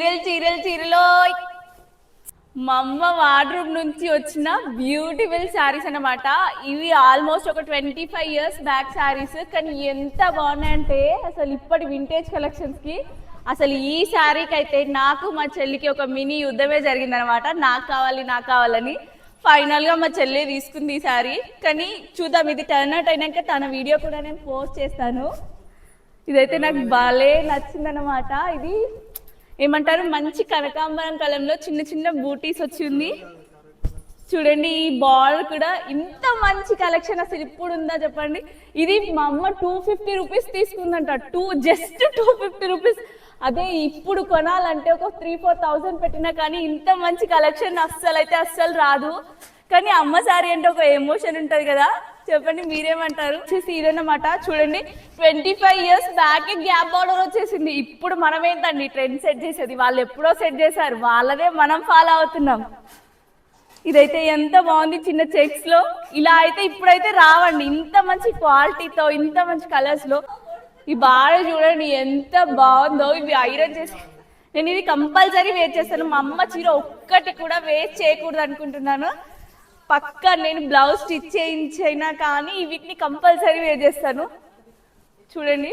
చీరలో మా అమ్మ వార్డ్రూమ్ నుంచి వచ్చిన బ్యూటిఫుల్ శారీస్ అన్నమాట. ఇవి ఆల్మోస్ట్ ఒక 25 years బ్యాక్ శారీస్, కానీ ఎంత బాగున్నాయంటే అసలు ఇప్పటి వింటేజ్ కలెక్షన్స్ కి అసలు ఈ శారీకి అయితే నాకు మా చెల్లికి ఒక మినీ యుద్ధమే జరిగిందనమాట. నాకు కావాలని ఫైనల్ గా మా చెల్లి తీసుకుంది ఈ శారీ. కానీ చూద్దాం, ఇది టర్న్ అవుట్ అయినాక తన వీడియో కూడా నేను పోస్ట్ చేస్తాను. ఇదైతే నాకు భలే నచ్చిందనమాట. ఇది ఏమంటారు, మంచి కనకాంబరం కలంలో చిన్న చిన్న బూటీస్ వచ్చింది చూడండి. ఈ బార్డర్ కూడా ఇంత మంచి కలెక్షన్ అసలు ఇప్పుడు ఉందా చెప్పండి. ఇది మా అమ్మ 250 రూపీస్ తీసుకుందంట. Just 250 rupees. అదే ఇప్పుడు కొనాలంటే ఒక 3-4 thousand పెట్టినా కానీ ఇంత మంచి కలెక్షన్ అస్సలు రాదు. కానీ అమ్మ సారీ అంటే ఒక ఎమోషన్ ఉంటది కదా, చెప్పండి మీరేమంటారు. ఇదన్నమాట చూడండి, 25 years బ్యాక్ గ్యాప్ బార్డర్ వచ్చేసింది. ఇప్పుడు మనం ఏంటండి ట్రెండ్ సెట్ చేసేది, వాళ్ళు ఎప్పుడో సెట్ చేశారు, వాళ్ళదే మనం ఫాలో అవుతున్నాం. ఇదైతే ఎంత బాగుంది, చిన్న చెక్స్ లో. ఇలా అయితే ఇప్పుడైతే రావండి ఇంత మంచి క్వాలిటీతో, ఇంత మంచి కలర్స్ లో. ఈ బార్డర్ చూడండి ఎంత బాగుందో. ఇవి ఐరన్ చేసి నేను ఇది కంపల్సరీ వేర్ చేస్తాను. మా అమ్మ చీర ఒక్కటి కూడా వేస్ట్ చేయకూడదు అనుకుంటున్నాను. పక్కా నేను బ్లౌజ్ స్టిచ్ చేయించైనా కానీ వీటిని కంపల్సరీ వేర్ చేస్తాను. చూడండి,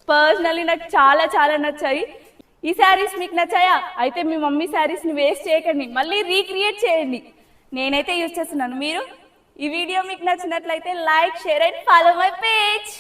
పర్సనలీ నాకు చాలా నచ్చాయి. ఈ శారీస్ మీకు నచ్చాయా? అయితే మీ మమ్మీ శారీస్ ని వేస్ట్ చేయకండి, మళ్ళీ రీక్రియేట్ చేయండి. నేనైతే యూజ్ చేస్తున్నాను. మీరు ఈ వీడియో మీకు నచ్చినట్లయితే like, share and follow my page.